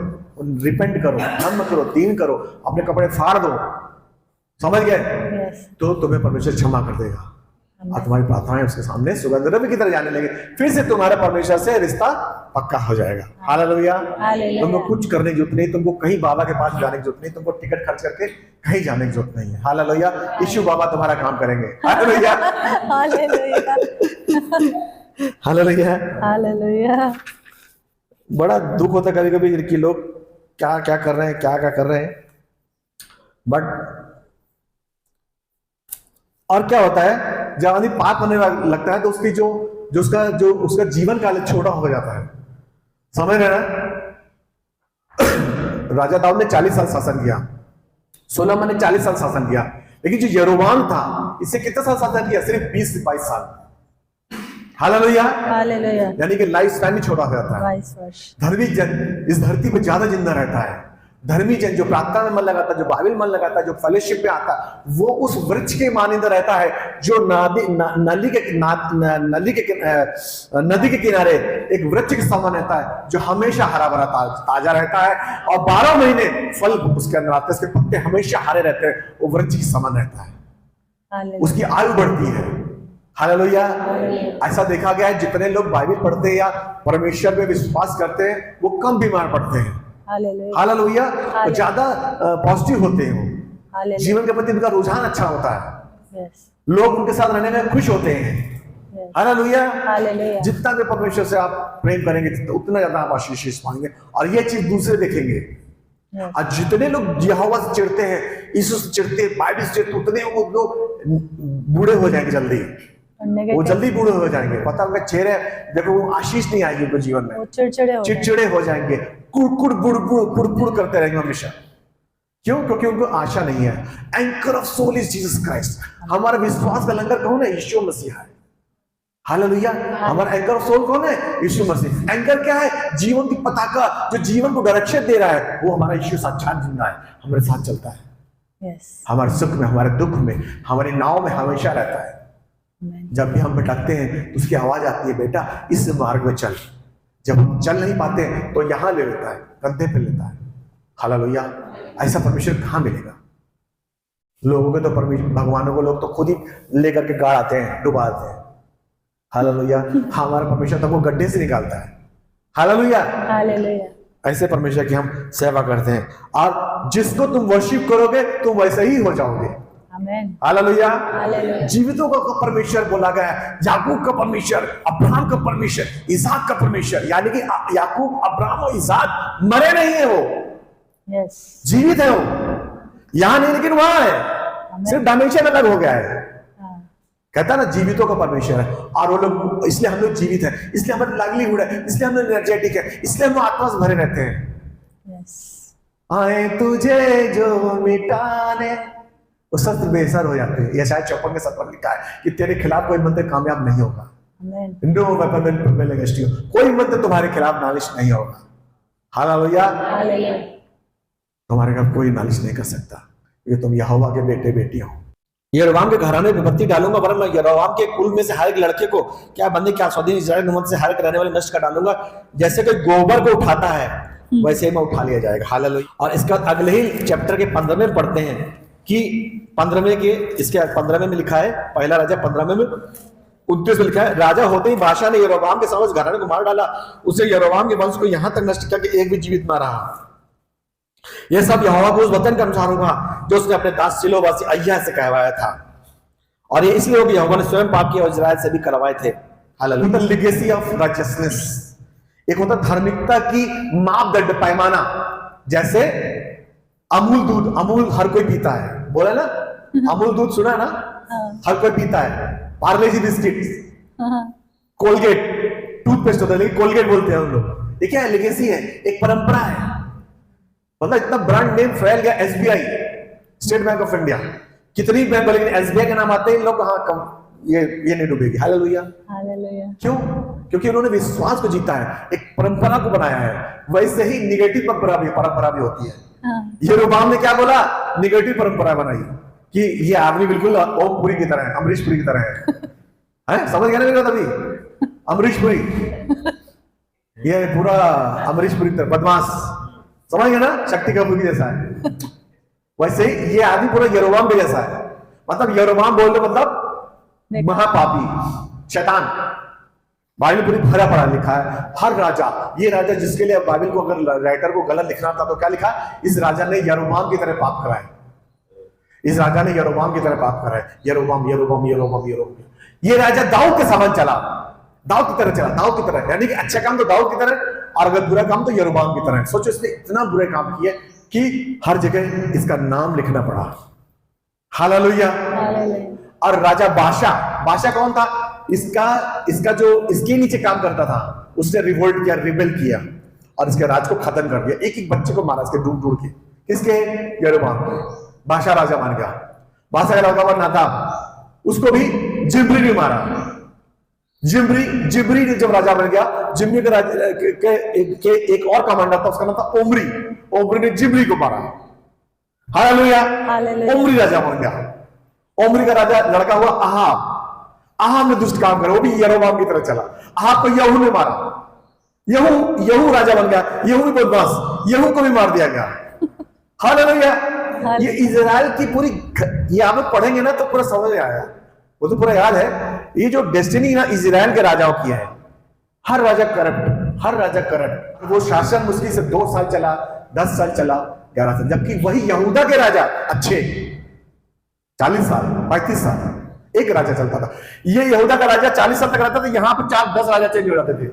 Speaker 1: रिपेंट करो, धर्म करो, दीन करो, अपने कपड़े फाड़ दो, समझ गए? तो तुम्हें परमेश्वर क्षमा कर देगा और तुम्हारी प्रार्थनाएं उसके सामने सुगंध द्रव्य की तरह जाने लगे। फिर से तुम्हारे परमेश्वर से रिश्ता पक्का हो जाएगा। हालेलुया। तुमको कुछ करने की जरूरत नहीं, तुमको कहीं बाबा के पास जाने की जरूरत नहीं, तुमको टिकट खर्च करके कहीं जाने की जरूरत नहीं है। हालेलुया। यीशु बाबा तुम्हारा काम करेंगे। हालेलुया। हालेलुया। हालेलुया। बड़ा दुख होता है कभी कभी कि लोग क्या क्या कर रहे हैं, क्या क्या कर रहे हैं, बट और क्या होता है जब आदमी पाप करने लगता है तो उसकी जो उसका जीवन काल छोटा हो जाता है। समझ रहे ना? राजा दाऊद ने 40 साल शासन किया, सोलोमन ने 40 साल शासन किया, लेकिन जो यरोबाम था इससे कितने साल शासन किया? सिर्फ 20 से 22 साल। हालेलुया। यानी कि लाइफ स्पैन ही छोटा हो जाता है। धर्मी जन इस धरती पे ज्यादा जिंदा रहता है। धर्मी जन जो प्रार्थना में मन लगाता है, जो बाइबल मन लगाता है, जो फेलोशिप में आता है, वो उस वृक्ष के मानिंदा रहता है जो नदी के किनारे एक वृक्ष के समान रहता है, जो हमेशा हरा भरा ताजा रहता है और 12 महीने फल उसके अंदर आते हैं, उसके पत्ते हमेशा हरे रहते हैं, वो वृक्ष के समान रहता है, उसकी आयु बढ़ती है। हालेलुया। ऐसा देखा गया है जितने लोग बाइबल पढ़ते हैं या परमेश्वर में विश्वास करते हैं वो कम बीमार पड़ते हैं। हालेलुया। ज्यादा पॉजिटिव होते हैं, जीवन के प्रति उनका रुझान अच्छा होता है, लोग उनके साथ रहने में खुश होते हैं। हालेलुया। जितना भी परमेश्वर से आप प्रेम करेंगे उतना ज्यादा आप आशीष पाएंगे और ये चीज दूसरे देखेंगे। और जितने लोग यहोवा से चिढ़ते हैं, यीशु से चिढ़ते हैं, बाइबल से चिढ़ते, उतने वो लोग बूढ़े हो जाएंगे जल्दी, वो जल्दी बूढ़े हो जाएंगे। पता उनका चेहरे देखो वो आशीष नहीं आएगी उनके जीवन में, चिड़चिड़े हो जाएंगे, कुड़कुड़ बुड़बुड़ करते रहेंगे हमेशा। क्यों? क्योंकि उनको आशा नहीं है। Anchor of soul is Jesus Christ. हमारा विश्वास का लंगर कौन है? यीशु मसीह है। हालेलुया। हमारा एंकर ऑफ सोल कौन है? यीशु मसीह। एंकर क्या है? जीवन की पताका जो जीवन को डायरेक्शन दे रहा है, वो हमारा यीशु साक्षात जिंदा है, हमारे साथ चलता है। हमारे सुख में, हमारे दुख में, हमारी नाव में हमेशा रहता है। जब भी हम भटकते हैं तो उसकी आवाज आती है, बेटा इस मार्ग में चल। जब हम चल नहीं पाते तो यहां ले लेता है, कंधे पे लेता है। हालेलुया। ऐसा परमेश्वर कहां मिलेगा? लोगों के तो परमेश्वर, भगवानों को लोग तो खुद ही लेकर के गाड़ आते हैं, डुबा देते हैं। हालेलुया। हमारा परमेश्वर तो वो गड्ढे से निकालता है। हालेलुया। ऐसे परमेश्वर की हम सेवा करते हैं और जिसको तुम वर्शिप करोगे तुम वैसे ही हो जाओगे। हालेलुया। जीवितों का परमेश्वर बोला गया है, याकूब का परमेश्वर, अब्राहम का परमेश्वर, इसहाक का परमेश्वर। यानी कि याकूब, अब्राहम और इसहाक मरे नहीं है, वो जीवित है। वो यहां नहीं लेकिन वहां है, सिर्फ डायमेंशन अलग हो गया है। कहता है ना जीवितों का परमेश्वर है, और वो लोग, इसलिए हम लोग जीवित हैं, इसलिए हमारी लाइवलीहुड है, इसलिए हम लोग एनर्जेटिक है, इसलिए हम लोग आत्मा से भरे रहते हैं।
Speaker 2: यस,
Speaker 1: आए तुझे जो मिटाने, वो शस्त्र बेअसर हो जाते हैं। यह शायद 54 के 7 पर लिखा है कि तेरे खिलाफ कोई मंत्र कामयाब नहीं होगा।
Speaker 2: Amen,
Speaker 1: no weapon will against you, कोई मंत्र तुम्हारे खिलाफ नालिश नहीं होगा। हालेलुया,
Speaker 2: हालेलुया,
Speaker 1: तुम्हारे खिलाफ कोई नालिश नहीं कर सकता, ये तुम यहोवा के बेटे बेटी हो। यरोबाम के घराने में विपत्ति डालूंगा, वरन मैं यरोबाम के कुल में से हर एक लड़के को, क्या बंदे क्या स्वाधीन इस्राएल उम्मत से हर एक रहने वाले नष्ट कर डालूंगा। जैसे कोई गोबर को उठाता है वैसे ही मैं उठा लिया जाएगा। हालेलुया। और इसका अगले ही चैप्टर के 15वें में पढ़ते हैं कि 15वें के, इसके 15वें में लिखा है, पहला राजा 15वें में 29 में लिखा है, राजा होते ही बादशाह ने यरोबाम के समस्त घराने को मार डाला, उसे यरोबाम के वंश को यहां तक नष्ट किया कि एक भी जीवित ना रहा। यह सब यहोवा को उस वचन के अनुसार होगा जो उसने अपने दास शिलोवासी अय्या से कहवाया था, और ये इसलिए होगा यहोवा ने स्वयं पाप किया और इस्राएल से भी करवाए थे। Hallelujah. The legacy of righteousness, एक होता धार्मिकता की मापदंड, पैमाना। जैसे अमूल दूध, अमूल हर कोई पीता है, बोला ना, अमूल दूध सुना ना, हर कोई पीता है। पार्ले जी बिस्किट, कोलगेट टूथपेस्ट होता है लेकिन कोलगेट बोलते हैं हम लोग। ये क्या है? लेगेसी है, एक परंपरा है। मतलब इतना ब्रांड नेम फैल गया, SBI, state bank of India, कितनी बैंक, लेकिन एसबीआई के नाम आते हैं लोग, हाँ कम, ये नहीं डूबेगी। हालेलुया,
Speaker 2: हालेलुया,
Speaker 1: क्यों? क्योंकि उन्होंने विश्वास को जीता है, एक परंपरा को बनाया है। वैसे ही निगेटिव परंपरा भी होती है। यरोबाम ने क्या बोला? निगेटिव परंपरा बनाई कि ये आदमी बिल्कुल ओम पुरी की तरह है, अमरीश पुरी की तरह है, समझ गया ना मेरा? तभी अमरीश पुरी, ये पूरा अमरीश पुरी तरह बदमाश, समझ गया ना, शक्ति कपूर की जैसा है। वैसे ही ये आदमी पूरा यरोबाम के जैसा है। मतलब यरोबाम बोल रहे मतलब महापापी, शैतान। बाइबल पूरी भरा पड़ा लिखा है, हर राजा, ये राजा जिसके लिए बाइबल को अगर राइटर को गलत लिखना था तो क्या लिखा? इस राजा ने यरोबाम की तरह पाप कराए, इस राजा ने यरोबाम की तरह पाप कराए। यरोबाम यरोबाम यरोबाम यरोबाम। ये राजा दाऊद के समान चला, दाऊद की तरह चला, दाऊद की तरह, यानी कि अच्छा काम तो दाऊद की तरह, और अगर बुरा काम तो यरोबाम की तरह। सोचो इसने इतना बुरे काम किए कि हर जगह इसका नाम लिखना पड़ा। हालेलुया। और राजा बादशाह कौन था? इसका जो इसके नीचे काम करता था, उसने रिवोल्ट किया, रिबेल किया और इसके राज को खत्म कर दिया। एक एक बच्चे को मारा इसके ढूंढ के। किसके? यरोबाम के। बादशाह राजा मान गया। बादशाह का राजा नादाब, उसको भी जिम्री ने मारा। जिम्री ने जब राजा बन गया, जिम्री के एक और कमांडर था, उसका नाम था ओमरी। ओमरी ने जिम्री को मारा। हालेलुया। ओमरी राजा बन गया। ओमरी का राजा लड़का हुआ अहाब। अहाब ने दुष्ट काम करा, वो भी यरोबाम की तरह चला। अहाब को यहू ने मारा। यहू राजा बन गया। यहू भी बदमाश, यहू को भी मार दिया गया। हालेलुया। ये इजराइल की पूरी, ये आप लोग पढ़ेंगे ना तो पूरा समझ में आया, वो तो पूरा याद है। ये जो डेस्टिनी ना इजराइल के राजाओं की है, हर राजा करप्ट। वो शासन मुश्किल से 2 साल चला, 10 साल चला, 11 साल, जबकि वही यहूदा के राजा अच्छे 40 साल 35 साल एक राजा चलता था। ये यहूदा का राजा 40 साल तक रहता था। यहाँ पर 4-10 राजा चेंज हो जाते थे।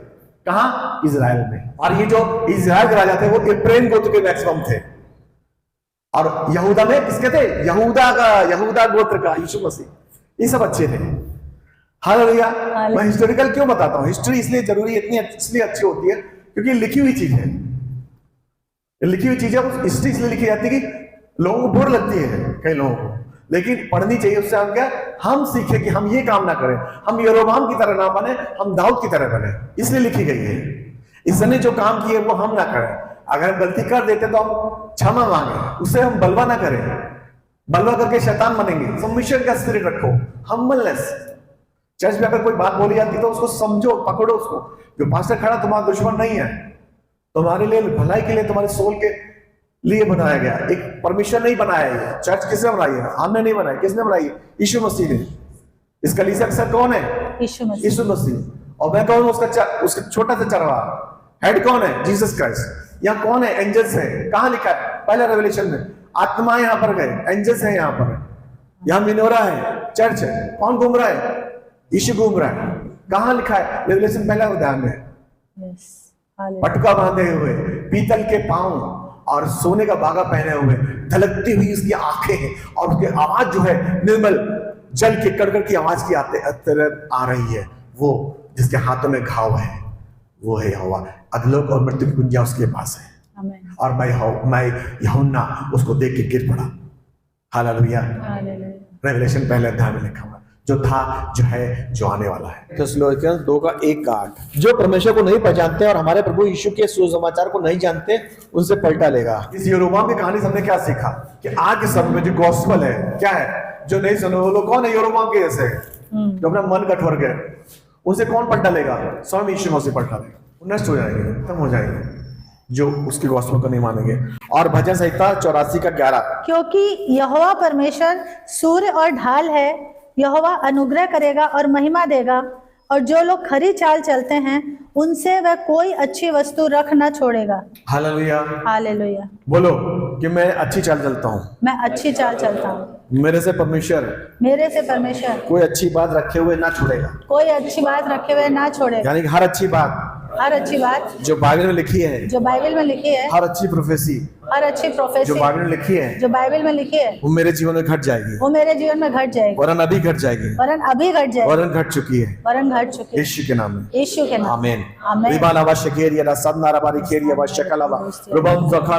Speaker 1: कहाँ? इजराइल में। और ये जो इजराइल के राजा थे वो एफ्रेम गोत्र के मैक्सिमम थे, और यहूदा में किसके थे? यहूदा गोत्र का यीशु मसीह, ये सब अच्छे थे। हालेलुया। मैं हिस्टोरिकल क्यों बताता हूँ? हिस्ट्री इसलिए जरूरी, इसलिए अच्छी होती है क्योंकि लिखी हुई चीज है। लिखी हुई चीजें हिस्ट्री इसलिए लिखी जाती है कि लोगों को बोर लगती है कई लोगों को, लेकिन पढ़नी चाहिए। उससे हम क्या, हम सीखे कि हम ये काम ना करें, हम यरोबाम की तरह ना बने, हम दाऊद की तरह बने, इसलिए लिखी गई है। इसने जो काम किए वो हम ना करें। अगर हम गलती कर देते तो हम क्षमा मांगे, उससे हम बलवा ना करें। बलवा करके शैतान बनेंगे। सबमिशन का स्पिरिट रखो, हम्बलनेस। चर्च में अगर कोई बात बोली जाती तो उसको समझो, पकड़ो उसको। जो पास्टर खड़ा तुम्हारा दुश्मन नहीं है, तुम्हारे लिए भलाई के लिए, तुम्हारे सोल के लिए बनाया गया एक परमिशन नहीं बनाया है। चर्च किसने बनाई है? हमने नहीं बनाई। किसने बनाई है? यीशु मसीह ने। इसका कलीसिया अक्सर कौन है? यीशु मसीह। और मैं कौन हूं? उसका छोटा सा चरवा। हेड कौन है? Jesus Christ. यहाँ कौन है? एंजल्स है। कहाँ लिखा है? पहला रेवलेशन में। आत्मा यहाँ पर गए, एंजल्स है यहाँ पर। यहाँ मिनोरा है, चर्च है। कौन घूम रहा है? यीशु घूम रहा है। कहाँ लिखा है? रेवलेशन पहला अध्याय में। पटका बांधे हुए, पीतल के पांव और सोने का बागा पहने हुए, धलकती हुई उसकी आंखें और उसकी आवाज जो है निर्मल, जल के कड़कड़ की आवाज की तरह आ रही है, वो जिसके हाथों में घाव है वो है यहोवा। अधलोक और मृत्यु की कुंजियां उसके पास है।
Speaker 2: आमीन।
Speaker 1: और मैं यूहन्ना उसको देख के गिर पड़ा। हालेलुया। रेवलेशन पहले अध्याय में लिखा हुआ, जो था, जो है, जो आने वाला है। थिस्सलुनीकियों 2:1-8। जो परमेश्वर को नहीं पहचानते और हमारे प्रभु यीशु के सुसमाचार को नहीं जानते, उनसे पलटा लेगा। इस यरोबाम की कहानी से हमने क्या सीखा कि आज के समय में जो गॉस्पेल है क्या है, जो नहीं सुने वो लोग कौन है? यरोबाम के जैसे जो अपना मन कठोर गए, उनसे कौन पलटा लेगा? स्वयं यीशु मसीह पलटा लेगा। वो नष्ट हो जाएंगे, खत्म हो जाएंगे जो उसके गॉस्पेल को नहीं मानेंगे। और भजन संहिता 84:11।
Speaker 2: क्योंकि यहोवा परमेश्वर सूर्य और ढाल है, यहोवा अनुग्रह करेगा और महिमा देगा, और जो लोग खरी चाल चलते हैं उनसे वह कोई अच्छी वस्तु रख न छोड़ेगा।
Speaker 1: हालेलुया।
Speaker 2: हालेलुया।
Speaker 1: बोलो कि मैं अच्छी चाल चलता हूँ,
Speaker 2: मैं अच्छी चाल चलता हूँ,
Speaker 1: मेरे से परमेश्वर कोई अच्छी बात रखे हुए ना छोड़ेगा।
Speaker 2: कोई अच्छी बात रखे हुए ना छोड़ेगा।
Speaker 1: यानी कि हर अच्छी बात जो बाइबल में लिखी है,
Speaker 2: जो बाइबल में लिखी है,
Speaker 1: हर अच्छी प्रोफेसी
Speaker 2: हर अच्छी प्रोफेसी
Speaker 1: जो बाइबल में लिखी है,
Speaker 2: जो बाइबल में लिखी है,
Speaker 1: वो मेरे जीवन में घट जाएगी,
Speaker 2: वो मेरे जीवन में घट जाएगी,
Speaker 1: वरन अभी घट जाएगी,
Speaker 2: वरन अभी घट जाएगी,
Speaker 1: वरन घट चुकी है,
Speaker 2: वरन घट चुकी है।
Speaker 1: यीशु के नाम में,
Speaker 2: यीशु के नाम।
Speaker 1: आमीन।
Speaker 2: आमीन।
Speaker 1: रिबाला वा शकेरिया रा सदना रा बारी खेरिया वा शकला वा रुबम जखा